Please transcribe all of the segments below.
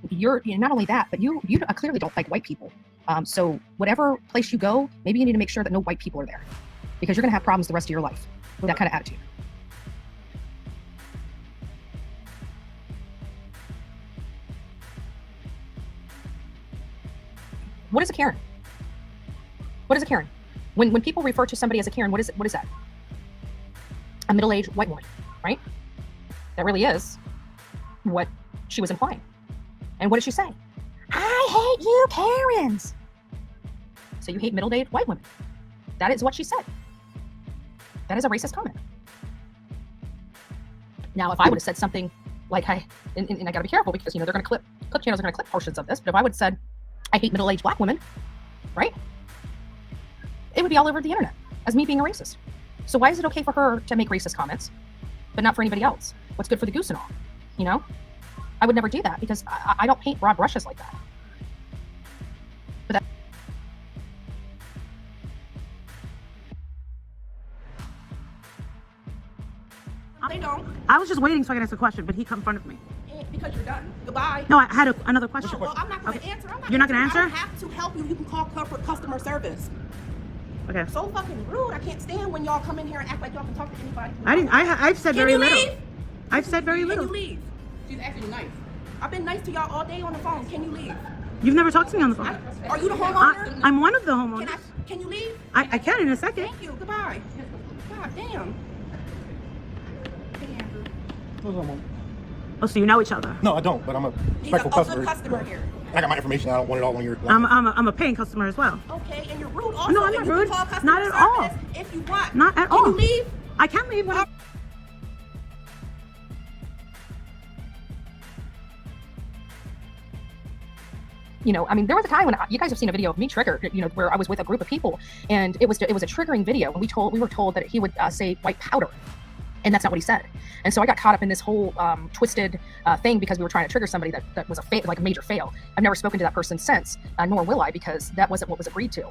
you're not only that, but you clearly don't like white people. So whatever place you go, maybe you need to make sure that no white people are there, because you're going to have problems the rest of your life with that kind of attitude. What is a Karen? What is a Karen? When people refer to somebody as a Karen, what is that? A middle-aged white woman, right? That really is what she was implying. And what did she say? I hate you, Karens. So you hate middle-aged white women. That is what she said. That is a racist comment. Now, if I would have said something like, and I gotta be careful because, they're gonna clip channels are gonna clip portions of this, but if I would have said, I hate middle-aged black women, right? It would be all over the internet as me being a racist. So why is it okay for her to make racist comments, but not for anybody else? What's good for the goose and all, I would never do that because I don't paint broad brushes like that. But they don't. I was just waiting so I could ask a question, but he come in front of me. Because you're done. Goodbye. No, I had another question. No, well, I'm not going to answer. You're not going to answer? I don't have to help you. You can call customer service. Okay. So fucking rude. I can't stand when y'all come in here and act like y'all can talk to anybody. I've said very little. Leave? I've said very little. Can you leave? She's actually nice. I've been nice to y'all all day on the phone. Can you leave? You've never talked to me on the phone. Are you the homeowner? I'm one of the homeowners. Can you leave? I can in a second. Thank you. Goodbye. God damn. What's up, Mom? Oh, so you know each other? No, I don't, but I'm a respectful customer. Customer here. I got my information. I don't want it all on your. I'm a paying customer as well. Okay, and you're rude also. No, I'm not rude. Not at all. If you want. Not at all. Can you leave? I can leave when there was a time when you guys have seen a video of me triggered, where I was with a group of people, and it was a triggering video. And we were told that he would say white powder. And that's not what he said. And so I got caught up in this whole twisted thing because we were trying to trigger somebody that was a major fail. I've never spoken to that person since, nor will I, because that wasn't what was agreed to.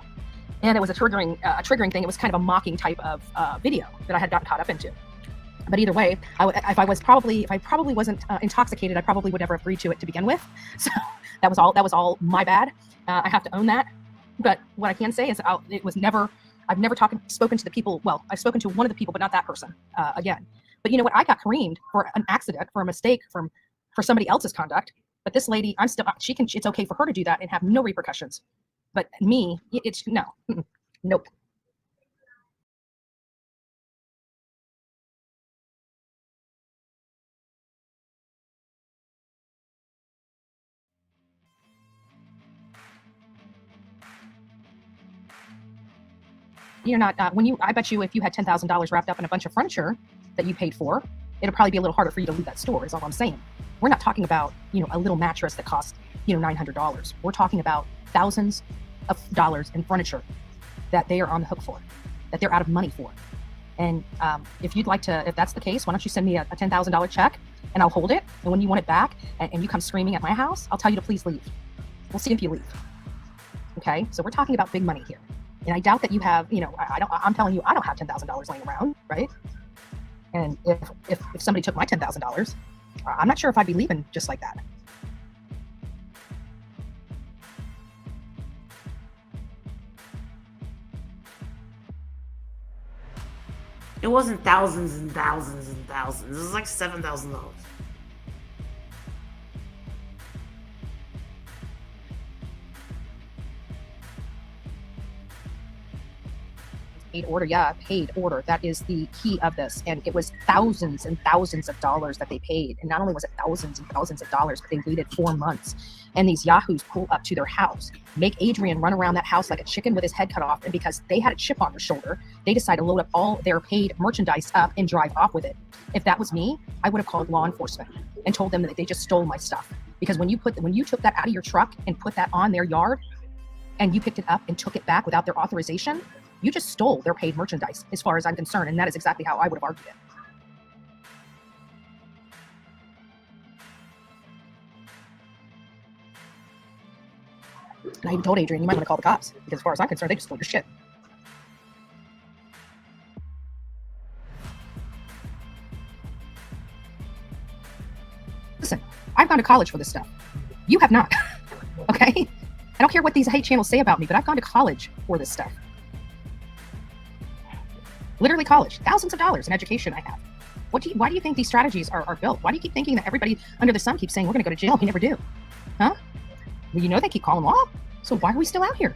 And it was a triggering thing. It was kind of a mocking type of video that I had gotten caught up into. But either way, if I probably wasn't intoxicated, I probably would never have agreed to it to begin with. So that was all my bad. I have to own that. But what I can say is I've never spoken to the people. Well, I've spoken to one of the people, but not that person again. But you know what? I got careened for an accident, for a mistake, for somebody else's conduct. But this lady, it's okay for her to do that and have no repercussions. But me, it's no, nope. You're not, I bet you if you had $10,000 wrapped up in a bunch of furniture that you paid for, it'll probably be a little harder for you to leave that store, is all I'm saying. We're not talking about, a little mattress that costs, $900. We're talking about thousands of dollars in furniture that they are on the hook for, that they're out of money for. And if that's the case, why don't you send me a $10,000 check and I'll hold it. And when you want it back and you come screaming at my house, I'll tell you to please leave. We'll see if you leave. Okay. So we're talking about big money here. And I doubt that you have, I'm telling you, I don't have $10,000 laying around, right? And if somebody took my $10,000, I'm not sure if I'd be leaving just like that. it wasn't thousands and thousands and thousands. It was like $7,000. Paid order. That is the key of this. And it was thousands and thousands of dollars that they paid. And not only was it thousands and thousands of dollars, but they waited 4 months. And these yahoos pull up to their house, make Adrian run around that house like a chicken with his head cut off. And because they had a chip on their shoulder, they decided to load up all their paid merchandise up and drive off with it. If that was me, I would have called law enforcement and told them that they just stole my stuff. Because when you took that out of your truck and put that on their yard and you picked it up and took it back without their authorization, you just stole their paid merchandise, as far as I'm concerned, and that is exactly how I would have argued it. And I even told Adrian, you might want to call the cops, because as far as I'm concerned, they just stole your shit. Listen, I've gone to college for this stuff. You have not. Okay? I don't care what these hate channels say about me, but I've gone to college for this stuff. Literally college. Thousands of dollars in education I have. Why do you think these strategies are built? Why do you keep thinking that everybody under the sun keeps saying we're going to go to jail? We never do. Huh? Well, you know they keep calling law. So why are we still out here?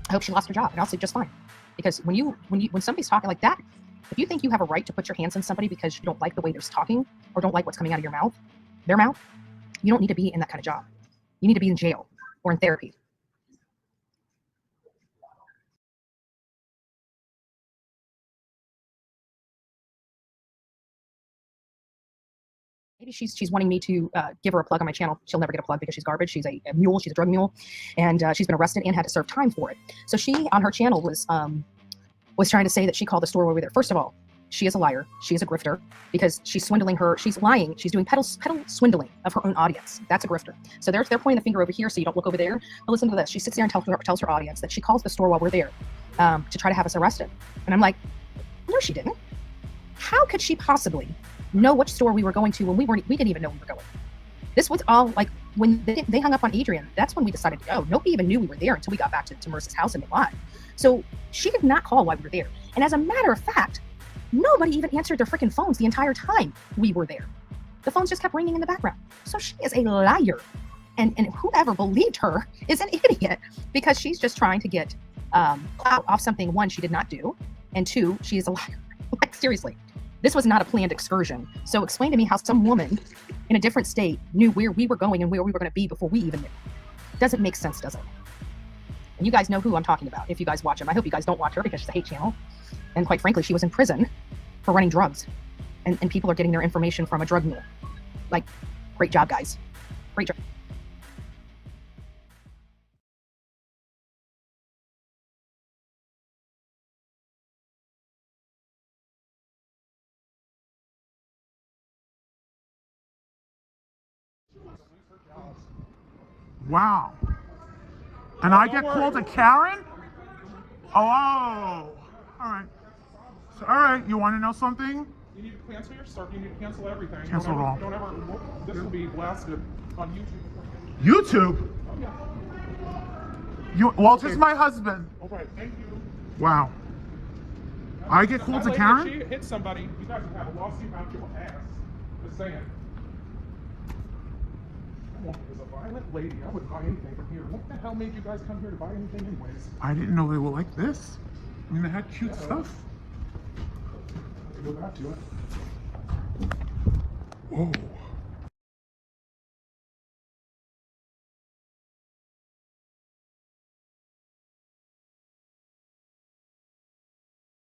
I hope she lost her job, and I'll sleep just fine. Because when somebody's talking like that, if you think you have a right to put your hands on somebody because you don't like the way they're talking or don't like what's coming out of your mouth, their mouth, you don't need to be in that kind of job. You need to be in jail or in therapy. Maybe she's wanting me to give her a plug on my channel. She'll never get a plug because she's garbage. She's a mule. She's a drug mule, and she's been arrested and had to serve time for it. So she, on her channel, was trying to say that she called the store over there. First of all, she is a liar. She is a grifter because she's swindling her. She's lying. She's doing pedal swindling of her own audience. That's a grifter. So they're pointing the finger over here so you don't look over there. But listen to this. She sits there and tells her audience that she calls the store while we're there to try to have us arrested. And I'm like, no, she didn't. How could she possibly know which store we were going to when we didn't even know we were going? This was all like when they hung up on Adrian. That's when we decided to go. Nobody even knew we were there until we got back to Marissa's house and they lied. So she did not call while we were there. And as a matter of fact, nobody even answered their freaking phones the entire time we were there. The phones just kept ringing in the background. So she is a liar. And whoever believed her is an idiot because she's just trying to get clout off something, one, she did not do, and two, she is a liar. Like, seriously. This was not a planned excursion. So explain to me how some woman in a different state knew where we were going and where we were going to be before we even knew. Doesn't make sense, does it? And you guys know who I'm talking about if you guys watch him. I hope you guys don't watch her because she's a hate channel. And quite frankly, she was in prison for running drugs. And people are getting their information from a drug mule. Like, great job, guys. Great job. Wow. And I get called a Karen? Oh, all right. So, all right, you want to know something? You need to cancel your stuff. You need to cancel everything. Cancel it all. Don't ever. This will be blasted on YouTube. YouTube? Oh, yeah. Walter's okay. My husband. All right. Thank you. Wow. I get called a Karen? If she hits somebody, you guys will have a lawsuit out your ass. Just saying. Is a violent lady. I wouldn't buy anything from here. What the hell made you guys come here to buy anything anyways? I didn't know they were like this. I mean, they had cute stuff. Go back to it. Whoa.